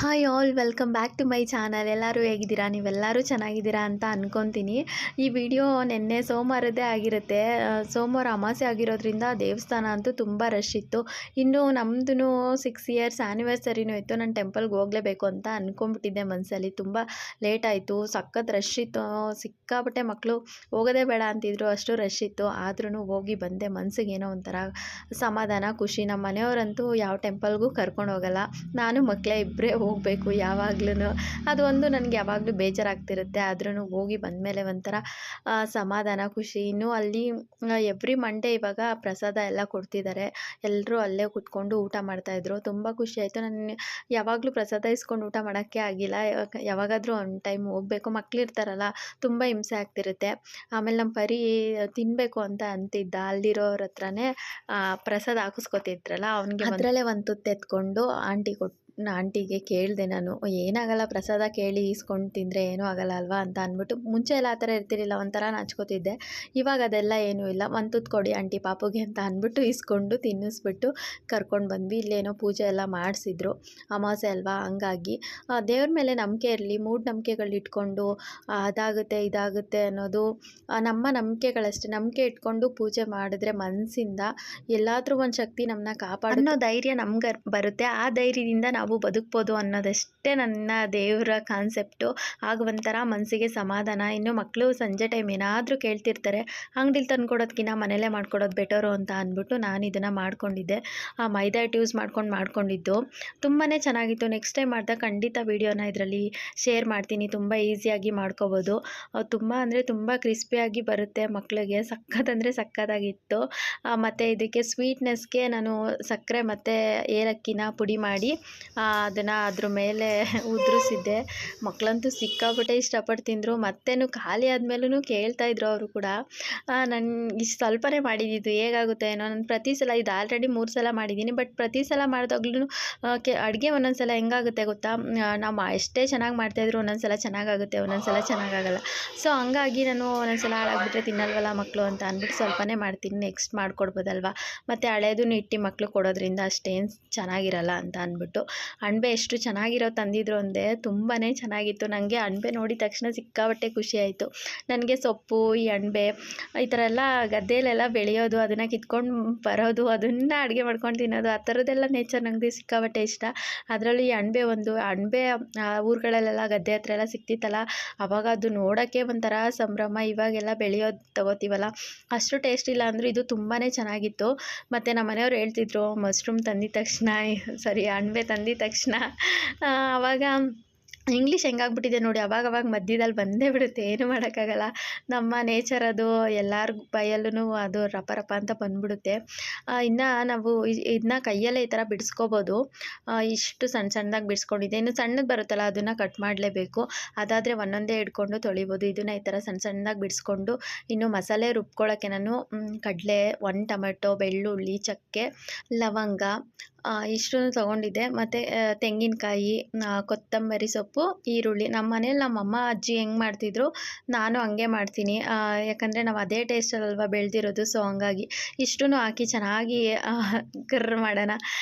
Hi all welcome back to my channel. ಎಲ್ಲರೂ ಹೇಗಿದ್ದೀರಾ? ನೀವೆಲ್ಲರೂ ಚೆನ್ನಾಗಿದ್ದೀರಾ ಅಂತ ಅಂದ್ಕೊತೀನಿ. ಈ ವಿಡಿಯೋ ನಿನ್ನೆ ಸೋಮವಾರದ್ದೇ ಆಗಿರುತ್ತೆ. ಸೋಮವಾರ ಅಮಾವಾಸ್ಯೆ ಆಗಿರೋದ್ರಿಂದ ದೇವಸ್ಥಾನ ಅಂತೂ ತುಂಬ ರಶ್ ಇತ್ತು. ಇನ್ನು ನಮ್ಮದು 6 ಇಯರ್ಸ್ ಆ್ಯನಿವರ್ಸರಿನೂ ಇತ್ತು. ನಾನು ಟೆಂಪಲ್ಗೆ ಹೋಗಲೇಬೇಕು ಅಂತ ಅಂದ್ಕೊಂಡ್ಬಿಟ್ಟಿದ್ದೆ ಮನಸ್ಸಲ್ಲಿ. ತುಂಬ ಲೇಟ್ ಆಯಿತು, ಸಖತ್ ರಶ್ ಇತ್ತು, ಸಿಕ್ಕಾಪಟ್ಟೆ ಮಕ್ಕಳು ಹೋಗೋದೇ ಬೇಡ ಅಂತಿದ್ರು, ಅಷ್ಟು ರಶ್ ಇತ್ತು. ಆದ್ರೂ ಹೋಗಿ ಬಂದೆ. ಮನಸ್ಸಿಗೆ ಏನೋ ಒಂಥರ ಸಮಾಧಾನ, ಖುಷಿ. ನಮ್ಮ ಮನೆಯವರಂತೂ ಯಾವ ಟೆಂಪಲ್ಗೂ ಕರ್ಕೊಂಡು ಹೋಗಲ್ಲ, ನಾನು ಮಕ್ಕಳೇ ಇಬ್ಬರೇ ಹೋಗಬೇಕು ಯಾವಾಗ್ಲೂ. ಅದು ಒಂದು ನನಗೆ ಯಾವಾಗಲೂ ಬೇಜಾರಾಗ್ತಿರುತ್ತೆ. ಆದ್ರೂ ಹೋಗಿ ಬಂದಮೇಲೆ ಒಂಥರ ಸಮಾಧಾನ, ಖುಷಿ. ಇನ್ನೂ ಅಲ್ಲಿ ಎವ್ರಿ ಮಂಡೇ ಇವಾಗ ಪ್ರಸಾದ ಎಲ್ಲ ಕೊಡ್ತಿದ್ದಾರೆ. ಎಲ್ಲರೂ ಅಲ್ಲೇ ಕೂತ್ಕೊಂಡು ಊಟ ಮಾಡ್ತಾಯಿದ್ರು. ತುಂಬ ಖುಷಿ ಆಯಿತು. ನಾನು ಯಾವಾಗಲೂ ಪ್ರಸಾದ ಇಸ್ಕೊಂಡು ಊಟ ಮಾಡೋಕ್ಕೆ ಆಗಿಲ್ಲ. ಯಾವಾಗಾದರೂ ಒಂದು ಟೈಮ್ ಹೋಗಬೇಕು. ಮಕ್ಕಳಿರ್ತಾರಲ್ಲ, ತುಂಬ ಹಿಂಸೆ ಆಗ್ತಿರುತ್ತೆ. ಆಮೇಲೆ ನಮ್ಮ ಪರಿ ತಿನ್ನಬೇಕು ಅಂತ ಅಂತಿದ್ದ. ಅಲ್ಲಿರೋರ ಹತ್ರನೇ ಪ್ರಸಾದ ಹಾಕಿಸ್ಕೊತಿದ್ರಲ್ಲ, ಅವನಿಗೆ ಅದರಲ್ಲೇ ಒಂದು ತುತ್ತು ಎತ್ಕೊಂಡು ಆಂಟಿಗೆ ಕೇಳಿದೆ ನಾನು, ಏನಾಗಲ್ಲ ಪ್ರಸಾದ ಕೇಳಿ ಈಸ್ಕೊಂಡು ತಿಂದರೆ ಏನೂ ಆಗಲ್ಲ ಅಲ್ವಾ ಅಂತ ಅಂದ್ಬಿಟ್ಟು. ಮುಂಚೆ ಎಲ್ಲ ಆ ಥರ ಇರ್ತಿರಲಿಲ್ಲ, ಒಂಥರ ನಾಚ್ಕೋತಿದ್ದೆ. ಇವಾಗ ಅದೆಲ್ಲ ಏನೂ ಇಲ್ಲ. ಒಂದು ತುತ್ತು ಕೊಡಿ ಆಂಟಿ ಪಾಪುಗೆ ಅಂತ ಅಂದ್ಬಿಟ್ಟು ಇಸ್ಕೊಂಡು ತಿನ್ನಿಸ್ಬಿಟ್ಟು ಕರ್ಕೊಂಡು ಬಂದ್ವಿ. ಇಲ್ಲೇನೋ ಪೂಜೆ ಎಲ್ಲ ಮಾಡಿಸಿದ್ರು, ಅಮಾವಾಸ್ಯೆ ಅಲ್ವಾ, ಹಂಗಾಗಿ ದೇವ್ರ ಮೇಲೆ ನಂಬಿಕೆ ಇರಲಿ. ಮೂಢನಂಬಿಕೆಗಳು ಇಟ್ಕೊಂಡು ಅದಾಗುತ್ತೆ ಇದಾಗುತ್ತೆ ಅನ್ನೋದು ನಮ್ಮ ನಂಬಿಕೆಗಳಷ್ಟೇ. ನಂಬಿಕೆ ಇಟ್ಕೊಂಡು ಪೂಜೆ ಮಾಡಿದ್ರೆ ಮನಸ್ಸಿಂದ ಎಲ್ಲಾದರೂ ಒಂದು ಶಕ್ತಿ ನಮ್ಮನ್ನ ಕಾಪಾಡೋ ಅನ್ನೋ ಧೈರ್ಯ ನಮ್ಗೆ ಬರುತ್ತೆ. ಆ ಧೈರ್ಯದಿಂದ ನಾವು ಬದುಕ್ಬೋದು ಅನ್ನೋದಷ್ಟೇ ನನ್ನ ದೇವರ ಕಾನ್ಸೆಪ್ಟು. ಆಗ ಒಂಥರ ಮನಸ್ಸಿಗೆ ಸಮಾಧಾನ. ಇನ್ನು ಮಕ್ಕಳು ಸಂಜೆ ಟೈಮ್ ಏನಾದರೂ ಕೇಳ್ತಿರ್ತಾರೆ, ಅಂಗಡಿಲಿ ತಂದು ಕೊಡೋದಕ್ಕಿಂತ ಮನೇಲೇ ಮಾಡ್ಕೊಡೋದು ಬೆಟರು ಅಂತ ಅಂದ್ಬಿಟ್ಟು ನಾನು ಇದನ್ನು ಮಾಡ್ಕೊಂಡಿದ್ದೆ. ಮೈದಾ ಹಿಟ್ಟು ಯೂಸ್ ಮಾಡ್ಕೊಂಡಿದ್ದು ತುಂಬಾ ಚೆನ್ನಾಗಿತ್ತು. ನೆಕ್ಸ್ಟ್ ಟೈಮ್ ಮಾಡಿದಾಗ ಖಂಡಿತ ವೀಡಿಯೋನ ಇದರಲ್ಲಿ ಶೇರ್ ಮಾಡ್ತೀನಿ. ತುಂಬ ಈಸಿಯಾಗಿ ಮಾಡ್ಕೋಬೋದು. ತುಂಬ ಅಂದರೆ ತುಂಬ ಕ್ರಿಸ್ಪಿಯಾಗಿ ಬರುತ್ತೆ ಮಕ್ಕಳಿಗೆ. ಸಕ್ಕತ್ತಂದರೆ ಸಕ್ಕತ್ತಾಗಿತ್ತು. ಮತ್ತು ಇದಕ್ಕೆ ಸ್ವೀಟ್ನೆಸ್ಗೆ ನಾನು ಸಕ್ಕರೆ ಮತ್ತು ಏಲಕ್ಕಿನ ಪುಡಿ ಮಾಡಿ ಅದನ್ನು ಅದ್ರ ಮೇಲೆ ಉದುರಿಸಿದ್ದೆ. ಮಕ್ಕಳಂತೂ ಸಿಕ್ಕಾಪಟ್ಟೆ ಇಷ್ಟಪಟ್ಟು ತಿಂದರು. ಮತ್ತೇನು ಖಾಲಿ ಆದಮೇಲೂ ಕೇಳ್ತಾಯಿದ್ರು ಅವರು ಕೂಡ. ನಾನು ಇಷ್ಟು ಸ್ವಲ್ಪನೇ ಮಾಡಿದ್ದು ಹೇಗಾಗುತ್ತೆ ಏನೋ. ನಾನು ಪ್ರತಿ ಸಲ ಇದು ಆಲ್ರೆಡಿ 3 ಸಲ ಮಾಡಿದ್ದೀನಿ. ಬಟ್ ಪ್ರತಿ ಸಲ ಮಾಡಿದಾಗ್ಲೂ ಅಡುಗೆ ಒಂದೊಂದು ಸಲ ಹೆಂಗಾಗುತ್ತೆ ಗೊತ್ತಾ, ನಾವು ಎಷ್ಟೇ ಚೆನ್ನಾಗಿ ಮಾಡ್ತಾಯಿದ್ರು ಒಂದೊಂದು ಸಲ ಚೆನ್ನಾಗಾಗುತ್ತೆ, ಒಂದೊಂದು ಸಲ ಚೆನ್ನಾಗಾಗಲ್ಲ. ಸೊ ಹಂಗಾಗಿ ನಾನು ಒಂದೊಂದು ಸಲ ಹಾಳಾಗ್ಬಿಟ್ರೆ ತಿನ್ನಲ್ವಲ್ಲ ಮಕ್ಕಳು ಅಂತ ಅಂದ್ಬಿಟ್ಟು ಸ್ವಲ್ಪನೇ ಮಾಡ್ತೀನಿ. ನೆಕ್ಸ್ಟ್ ಮಾಡಿಕೊಡ್ಬೋದಲ್ವ. ಮತ್ತು ಹಳೇದನ್ನು ಇಟ್ಟು ಮಕ್ಕಳು ಕೊಡೋದ್ರಿಂದ ಅಷ್ಟೇನು ಚೆನ್ನಾಗಿರಲ್ಲ ಅಂತ ಅಂದ್ಬಿಟ್ಟು. ಅಣಬೆ ಎಷ್ಟು ಚೆನ್ನಾಗಿರೋ ತಂದಿದ್ರು ಅಂದರೆ ತುಂಬಾ ಚೆನ್ನಾಗಿತ್ತು. ನನಗೆ ಅಣಬೆ ನೋಡಿದ ತಕ್ಷಣ ಸಿಕ್ಕಾಪಟ್ಟೆ ಖುಷಿ ಆಯಿತು. ನನಗೆ ಸೊಪ್ಪು, ಈ ಅಣಬೆ ಈ ಥರ ಎಲ್ಲ ಗದ್ದೆಯಲ್ಲೆಲ್ಲ ಬೆಳೆಯೋದು, ಅದನ್ನು ಕಿತ್ಕೊಂಡು ಬರೋದು, ಅದನ್ನು ಅಡುಗೆ ಮಾಡ್ಕೊಂಡು ತಿನ್ನೋದು, ಆ ಥರದ್ದೆಲ್ಲ ನೇಚರ್ ನನಗೆ ಸಿಕ್ಕಾಪಟ್ಟೆ ಇಷ್ಟ. ಅದರಲ್ಲೂ ಈ ಅಣಬೆ ಊರುಗಳಲ್ಲೆಲ್ಲ ಗದ್ದೆ ಹತ್ರ ಎಲ್ಲ ಸಿಕ್ತಿತ್ತಲ್ಲ, ಆವಾಗ ಅದು ನೋಡೋಕ್ಕೆ ಒಂಥರ ಸಂಭ್ರಮ. ಇವಾಗೆಲ್ಲ ಬೆಳೆಯೋದು ತಗೋತೀವಲ್ಲ, ಅಷ್ಟು ಟೇಸ್ಟ್ ಇಲ್ಲ ಅಂದರೂ ಇದು ತುಂಬಾ ಚೆನ್ನಾಗಿತ್ತು. ಮತ್ತು ನಮ್ಮ ಮನೆಯವ್ರು ಹೇಳ್ತಿದ್ರು, ಮಶ್ರೂಮ್ ತಂದಿದ ತಕ್ಷಣ ಅಣಬೆ ತಂದಿದ ತಕ್ಷಣ ಆವಾಗ ಇಂಗ್ಲೀಷ್ ಹೆಂಗಾಗ್ಬಿಟ್ಟಿದೆ ನೋಡಿ, ಅವಾಗವಾಗ ಮಧ್ಯದಲ್ಲಿ ಬಂದೇ ಬಿಡುತ್ತೆ, ಏನು ಮಾಡೋಕ್ಕಾಗಲ್ಲ. ನಮ್ಮ ನೇಚರ್ ಅದು. ಎಲ್ಲರ ಬಾಯಲ್ಲೂ ಅದು ರಪ ರಪ ಅಂತ ಬಂದ್ಬಿಡುತ್ತೆ. ಇನ್ನು ನಾವು ಇದನ್ನ ಕೈಯಲ್ಲೇ ಈ ಥರ ಬಿಡಿಸ್ಕೋಬೋದು. ಇಷ್ಟು ಸಣ್ಣದಾಗಿ ಬಿಡಿಸ್ಕೊಂಡಿದ್ದೆ. ಇನ್ನು ಸಣ್ಣದು ಬರುತ್ತಲ್ಲ, ಅದನ್ನು ಕಟ್ ಮಾಡಲೇಬೇಕು. ಅದಾದರೆ ಒಂದೊಂದೇ ಹಿಡ್ಕೊಂಡು ತೊಳಿಬೋದು. ಇದನ್ನು ಈ ಥರ ಸಣ್ಣದಾಗಿ ಬಿಡಿಸ್ಕೊಂಡು ಇನ್ನು ಮಸಾಲೆ ರುಬ್ಕೊಳ್ಳೋಕ್ಕೆ ನಾನು ಕಡಲೆ, 1 ಟೊಮೆಟೊ, ಬೆಳ್ಳುಳ್ಳಿ, ಚಕ್ಕೆ, ಲವಂಗ ಇಷ್ಟನ್ನು ತೊಗೊಂಡಿದ್ದೆ. ಮತ್ತು ತೆಂಗಿನಕಾಯಿ, ಕೊತ್ತಂಬರಿ ಸೊಪ್ಪು, ಈರುಳ್ಳಿ. ನಮ್ಮ ಮನೇಲಿ ನಮ್ಮಮ್ಮ ಅಜ್ಜಿ ಹೆಂಗೆ ಮಾಡ್ತಿದ್ರು ನಾನು ಹಂಗೆ ಮಾಡ್ತೀನಿ. ಯಾಕಂದರೆ ನಾವು ಅದೇ ಟೇಸ್ಟಲ್ಲಲ್ವ ಬೆಳೆದಿರೋದು. ಸೊ ಹಂಗಾಗಿ ಇಷ್ಟನ್ನು ಹಾಕಿ ಚೆನ್ನಾಗಿ ಕರ್ರ್ ಮಾಡೋಣ,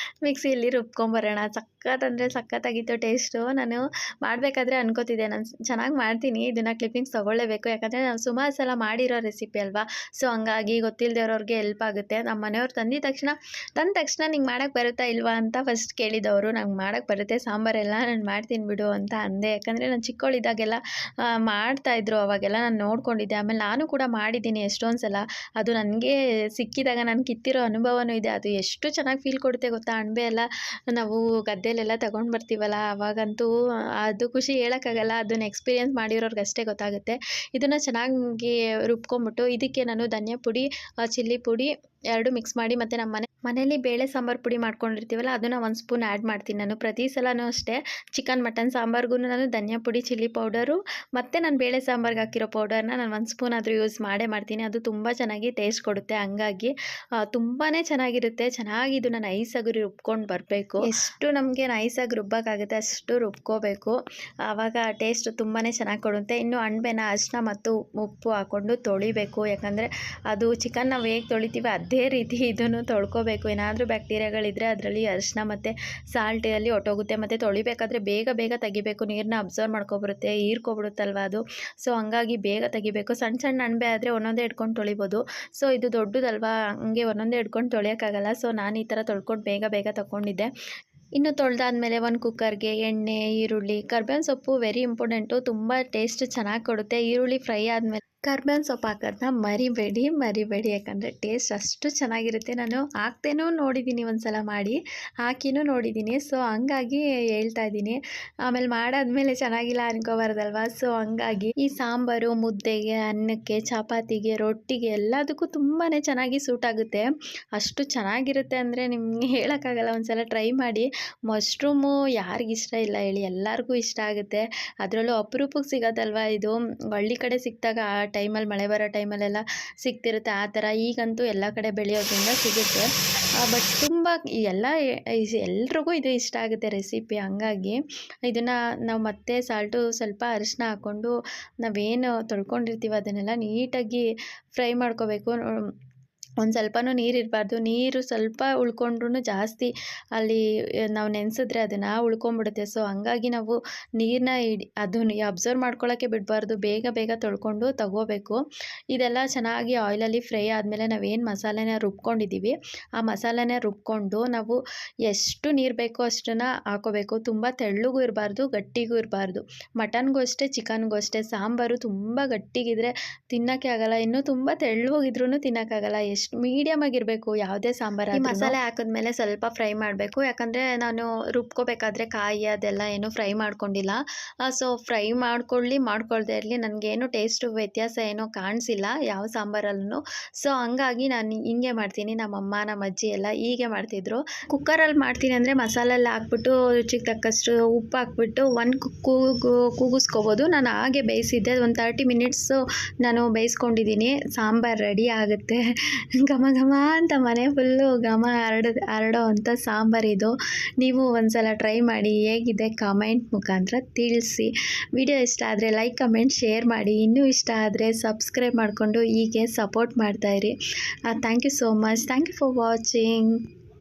ಮಿಕ್ಸಿಯಲ್ಲಿ ರುಬ್ಕೊಂಬರೋಣ. ಸಖತ್ತಂದರೆ ಸಖತ್ತಾಗಿತ್ತು ಟೇಸ್ಟು. ನಾನು ಮಾಡಬೇಕಾದ್ರೆ ಅನ್ಕೋತಿದ್ದೆ, ನಾನು ಚೆನ್ನಾಗಿ ಮಾಡ್ತೀನಿ, ಇದನ್ನು ಕ್ಲಿಪ್ಪಿಂಗ್ಸ್ ತೊಗೊಳ್ಳೇಬೇಕು. ಯಾಕಂದರೆ ನಾವು ಸುಮಾರು ಸಲ ಮಾಡಿರೋ ರೆಸಿಪಿ ಅಲ್ವಾ. ಸೊ ಹಂಗಾಗಿ ಗೊತ್ತಿಲ್ಲದವ್ರವ್ರಿಗೆ ಹೆಲ್ಪ್ ಆಗುತ್ತೆ. ನಮ್ಮ ಮನೆಯವ್ರು ತಂದ ತಕ್ಷಣ ನಿಂಗೆ ಮಾಡೋಕ್ಕೆ ಬರುತ್ತಾ ಇಲ್ವಾ ಅಂತ ಫಸ್ಟ್ ಕೇಳಿದವರು. ನಂಗೆ ಮಾಡೋಕ್ಕೆ ಬರುತ್ತೆ ಸಾಂಬಾರೆಲ್ಲ, ನಾನು ಮಾಡ್ತೀನಿ ಬಿಡು ಅಂತ ಅಂದೆ. ಯಾಕಂದರೆ ನಾನು ಚಿಕ್ಕವಳಿದ್ದಾಗೆಲ್ಲ ಮಾಡ್ತಾಯಿದ್ರು, ಅವಾಗೆಲ್ಲ ನಾನು ನೋಡ್ಕೊಂಡಿದ್ದೆ. ಆಮೇಲೆ ನಾನು ಕೂಡ ಮಾಡಿದ್ದೀನಿ ಎಷ್ಟೊಂದು ಸಲ. ಅದು ನನಗೆ ಸಿಕ್ಕಿದಾಗ ನಾನು ಕಿತ್ತಿರೋ ಅನುಭವನೂ ಇದೆ. ಅದು ಎಷ್ಟು ಚೆನ್ನಾಗಿ ಫೀಲ್ ಕೊಡುತ್ತೆ ಗೊತ್ತಾ. ಅಣಬೆ ಎಲ್ಲ ನಾವು ಗದ್ದೆಲೆಲ್ಲ ತಗೊಂಡು ಬರ್ತೀವಲ್ಲ, ಅವಾಗಂತೂ ಅದು ಖುಷಿ ಹೇಳೋಕ್ಕಾಗಲ್ಲ. ಅದನ್ನು ಎಕ್ಸ್ಪೀರಿಯೆನ್ಸ್ ಮಾಡಿರೋರ್ಗೆ ಅಷ್ಟೇ ಗೊತ್ತಾಗುತ್ತೆ. ಇದನ್ನು ಚೆನ್ನಾಗಿ ರುಬ್ಕೊಂಬಿಟ್ಟು ಇದಕ್ಕೆ ನಾನು ಧನಿಯಾ ಪುಡಿ, ಚಿಲ್ಲಿ ಪುಡಿ 2 ಮಿಕ್ಸ್ ಮಾಡಿ, ಮತ್ತು ನಮ್ಮ ಮನೇಲಿ ಬೇಳೆ ಸಾಂಬಾರು ಪುಡಿ ಮಾಡ್ಕೊಂಡಿರ್ತೀವಲ್ಲ, ಅದನ್ನು 1 ಸ್ಪೂನ್ ಆ್ಯಡ್ ಮಾಡ್ತೀನಿ ನಾನು. ಪ್ರತಿ ಸಲವೂ ಅಷ್ಟೇ, ಚಿಕನ್ ಮಟನ್ ಸಾಂಬಾರ್ಗೂ ನಾನು ಧನಿಯಾ ಪುಡಿ, ಚಿಲ್ಲಿ ಪೌಡರು ಮತ್ತು ನಾನು ಬೇಳೆ ಸಾಂಬಾರ್ಗೆ ಹಾಕಿರೋ ಪೌಡರ್ನ ನಾನು 1 ಸ್ಪೂನ್ ಆದರೂ ಯೂಸ್ ಮಾಡ್ತೀನಿ. ಅದು ತುಂಬ ಚೆನ್ನಾಗಿ ಟೇಸ್ಟ್ ಕೊಡುತ್ತೆ. ಹಂಗಾಗಿ ತುಂಬಾ ಚೆನ್ನಾಗಿರುತ್ತೆ. ಚೆನ್ನಾಗಿ ಇದನ್ನು ನೈಸಾಗಿ ರುಬ್ಕೊಂಡು ಬರಬೇಕು. ಎಷ್ಟು ನಮಗೆ ನೈಸಾಗಿ ರುಬ್ಬೋಕ್ಕಾಗುತ್ತೆ ಅಷ್ಟು ರುಬ್ಕೋಬೇಕು. ಆವಾಗ ಟೇಸ್ಟ್ ತುಂಬಾ ಚೆನ್ನಾಗಿ ಕೊಡುತ್ತೆ. ಇನ್ನು ಅಣಬೆನ ಅರಿಶಿನ ಮತ್ತು ಉಪ್ಪು ಹಾಕ್ಕೊಂಡು ತೊಳಿಬೇಕು. ಯಾಕಂದರೆ ಅದು ಚಿಕನ್ ನಾವು ಹೇಗೆ ತೊಳಿತೀವಿ ಅದೇ ರೀತಿ ಇದನ್ನು ತೊಳ್ಕೊಬೇಕು. ತೊಳ್ಕೊಬೇಕು. ಏನಾದರೂ ಬ್ಯಾಕ್ಟೀರಿಯಾಗಳಿದ್ದರೆ ಅದರಲ್ಲಿ ಅರಿಶಿನ ಮತ್ತು ಸಾಲ್ಟಲ್ಲಿ ಹೊಟ್ಟೋಗುತ್ತೆ. ಮತ್ತು ತೊಳಿಬೇಕಾದ್ರೆ ಬೇಗ ಬೇಗ ತೆಗಿಬೇಕು, ನೀರನ್ನ ಅಬ್ಸರ್ವ್ ಮಾಡ್ಕೊಬಿಡುತ್ತೆ, ಹೀರ್ಕೊಬಿಡುತ್ತಲ್ವ ಅದು. ಸೊ ಹಂಗಾಗಿ ಬೇಗ ತೆಗಿಬೇಕು. ಸಣ್ಣ ಸಣ್ಣ ಅಣಬೆ ಆದರೆ ಒಂದೊಂದೇ ಹಿಡ್ಕೊಂಡು ತೊಳಿಬೋದು. ಸೊ ಇದು ದೊಡ್ಡದಲ್ವಾ, ಹಂಗೆ ಒಂದೊಂದೇ ಹಿಡ್ಕೊಂಡು ತೊಳೆಯೋಕ್ಕಾಗಲ್ಲ. ಸೊ ನಾನು ಈ ಥರ ತೊಳ್ಕೊಂಡು ಬೇಗ ಬೇಗ ತಗೊಂಡಿದ್ದೆ. ಇನ್ನು ತೊಳೆದಾದ್ಮೇಲೆ ಒಂದು ಕುಕ್ಕರ್ಗೆ ಎಣ್ಣೆ, ಈರುಳ್ಳಿ, ಕರ್ಬೇವಿನ ಸೊಪ್ಪು ವೆರಿ ಇಂಪಾರ್ಟೆಂಟು, ತುಂಬ ಟೇಸ್ಟ್ ಚೆನ್ನಾಗಿ ಕೊಡುತ್ತೆ. ಈರುಳ್ಳಿ ಫ್ರೈ ಆದಮೇಲೆ ಕರ್ಬೇವಿನ ಸೊಪ್ಪು ಹಾಕೋದನ್ನ ಮರಿಬೇಡಿ, ಯಾಕಂದರೆ ಟೇಸ್ಟ್ ಅಷ್ಟು ಚೆನ್ನಾಗಿರುತ್ತೆ. ನಾನು ಹಾಕ್ದೇನೂ ನೋಡಿದ್ದೀನಿ, ಒಂದು ಸಲ ಮಾಡಿ ಹಾಕಿನೂ ನೋಡಿದ್ದೀನಿ. ಸೊ ಹಂಗಾಗಿ ಹೇಳ್ತಾ ಇದ್ದೀನಿ. ಆಮೇಲೆ ಮಾಡಾದ್ಮೇಲೆ ಚೆನ್ನಾಗಿಲ್ಲ ಅನ್ಕೋಬಾರ್ದಲ್ವ. ಸೊ ಹಂಗಾಗಿ ಈ ಸಾಂಬಾರು ಮುದ್ದೆಗೆ, ಅನ್ನಕ್ಕೆ, ಚಪಾತಿಗೆ, ರೊಟ್ಟಿಗೆ ಎಲ್ಲದಕ್ಕೂ ತುಂಬಾ ಚೆನ್ನಾಗಿ ಸೂಟ್ ಆಗುತ್ತೆ. ಅಷ್ಟು ಚೆನ್ನಾಗಿರುತ್ತೆ ಅಂದರೆ ನಿಮಗೆ ಹೇಳೋಕ್ಕಾಗಲ್ಲ. ಒಂದು ಸಲ ಟ್ರೈ ಮಾಡಿ. ಮಶ್ರೂಮು ಯಾರಿಗಿಷ್ಟ ಇಲ್ಲ ಹೇಳಿ, ಎಲ್ಲರಿಗೂ ಇಷ್ಟ ಆಗುತ್ತೆ. ಅದರಲ್ಲೂ ಅಪರೂಪಕ್ಕೆ ಸಿಗೋದಲ್ವ ಇದು. ಹಳ್ಳಿ ಕಡೆ ಸಿಕ್ಕಿದಾಗ ಆ ಟೈಮಲ್ಲಿ, ಮಳೆ ಬರೋ ಟೈಮಲ್ಲೆಲ್ಲ ಸಿಗ್ತಿರುತ್ತೆ. ಆ ಥರ ಈಗಂತೂ ಎಲ್ಲ ಕಡೆ ಬೆಳೆಯೋದ್ರಿಂದ ಸಿಗುತ್ತೆ. ಬಟ್ ತುಂಬ ಎಲ್ರಿಗೂ ಇದು ಇಷ್ಟ ಆಗುತ್ತೆ ರೆಸಿಪಿ. ಹಂಗಾಗಿ ಇದನ್ನು ನಾವು ಮತ್ತೆ ಸಾಲ್ಟು, ಸ್ವಲ್ಪ ಅರಿಶಿನ ಹಾಕ್ಕೊಂಡು ನಾವೇನು ತೊಳ್ಕೊಂಡಿರ್ತೀವಿ ಅದನ್ನೆಲ್ಲ ನೀಟಾಗಿ ಫ್ರೈ ಮಾಡ್ಕೋಬೇಕು. ಒಂದು ಸ್ವಲ್ಪನೂ ನೀರು ಇರಬಾರ್ದು. ನೀರು ಸ್ವಲ್ಪ ಉಳ್ಕೊಂಡ್ರೂ ಜಾಸ್ತಿ ಅಲ್ಲಿ ನಾವು ನೆನೆಸಿದ್ರೆ ಅದನ್ನು ಉಳ್ಕೊಂಬಿಡುತ್ತೆ. ಸೊ ಹಂಗಾಗಿ ನಾವು ನೀರನ್ನ ಅದನ್ನು ಅಬ್ಸರ್ವ್ ಮಾಡ್ಕೊಳ್ಳೋಕ್ಕೆ ಬಿಡಬಾರ್ದು. ಬೇಗ ಬೇಗ ತೊಳ್ಕೊಂಡು ತಗೋಬೇಕು. ಇದೆಲ್ಲ ಚೆನ್ನಾಗಿ ಆಯಿಲಲ್ಲಿ ಫ್ರೈ ಆದಮೇಲೆ ನಾವೇನು ಮಸಾಲೆನ ರುಬ್ಕೊಂಡಿದ್ದೀವಿ ಆ ಮಸಾಲೆನ ರುಬ್ಕೊಂಡು ನಾವು ಎಷ್ಟು ನೀರು ಬೇಕೋ ಅಷ್ಟನ್ನು ಹಾಕೋಬೇಕು. ತುಂಬ ತೆಳ್ಳಗೂ ಇರಬಾರ್ದು, ಗಟ್ಟಿಗೂ ಇರಬಾರ್ದು. ಮಟನ್ಗೂ ಅಷ್ಟೇ, ಚಿಕನ್ಗೂ ಅಷ್ಟೇ. ಸಾಂಬಾರು ತುಂಬ ಗಟ್ಟಿಗಿದ್ರೆ ತಿನ್ನೋಕ್ಕೆ ಆಗಲ್ಲ, ಇನ್ನೂ ತುಂಬ ತೆಳ್ಳಗಿದ್ರೂ ತಿನ್ನೋಕ್ಕಾಗಲ್ಲ. ಎಷ್ಟು ಮೀಡಿಯಮ್ ಆಗಿರಬೇಕು ಯಾವುದೇ ಸಾಂಬಾರು. ಈ ಮಸಾಲೆ ಹಾಕಿದ್ಮೇಲೆ ಸ್ವಲ್ಪ ಫ್ರೈ ಮಾಡಬೇಕು. ಯಾಕಂದರೆ ನಾನು ರುಬ್ಕೋಬೇಕಾದ್ರೆ ಕಾಯಿ ಅದೆಲ್ಲ ಏನು ಫ್ರೈ ಮಾಡ್ಕೊಂಡಿಲ್ಲ. ಸೊ ಫ್ರೈ ಮಾಡ್ಕೊಳ್ದೇ ಇರಲಿ, ನನಗೇನು ಟೇಸ್ಟು ವ್ಯತ್ಯಾಸ ಏನೋ ಕಾಣಿಸಿಲ್ಲ ಯಾವ ಸಾಂಬಾರಲ್ಲೂ. ಸೊ ಹಂಗಾಗಿ ನಾನು ಹಿಂಗೆ ಮಾಡ್ತೀನಿ. ನಮ್ಮಮ್ಮ, ನಮ್ಮ ಅಜ್ಜಿ ಎಲ್ಲ ಹೀಗೆ ಮಾಡ್ತಿದ್ರು. ಕುಕ್ಕರಲ್ಲಿ ಮಾಡ್ತೀನಿ ಅಂದರೆ ಮಸಾಲೆಲ್ಲ ಹಾಕ್ಬಿಟ್ಟು ರುಚಿಗೆ ತಕ್ಕಷ್ಟು ಉಪ್ಪು ಹಾಕ್ಬಿಟ್ಟು ಕೂಗಿಸ್ಕೋಬೋದು. ನಾನು ಹಾಗೆ ಬೇಯಿಸಿದ್ದೆ. ಒಂದು 30 ಮಿನಿಟ್ಸು ನಾನು ಬೇಯಿಸ್ಕೊಂಡಿದ್ದೀನಿ. ಸಾಂಬಾರು ರೆಡಿ ಆಗುತ್ತೆ. ಘಮ ಘಮ ಅಂತ ಮನೆ ಫುಲ್ಲು ಘಮ ಹರಡೋ ಅಂಥ ಸಾಂಬಾರಿದು. ನೀವು ಒಂದ್ಸಲ ಟ್ರೈ ಮಾಡಿ, ಹೇಗಿದೆ ಕಾಮೆಂಟ್ ಮುಖಾಂತರ ತಿಳಿಸಿ. ವಿಡಿಯೋ ಇಷ್ಟ ಆದರೆ ಲೈಕ್, ಕಮೆಂಟ್, ಶೇರ್ ಮಾಡಿ. ಇನ್ನೂ ಇಷ್ಟ ಆದರೆ ಸಬ್ಸ್ಕ್ರೈಬ್ ಮಾಡಿಕೊಂಡು ಹೀಗೆ ಸಪೋರ್ಟ್ ಮಾಡ್ತಾಯಿರಿ. Thank you so much. Thank you for watching.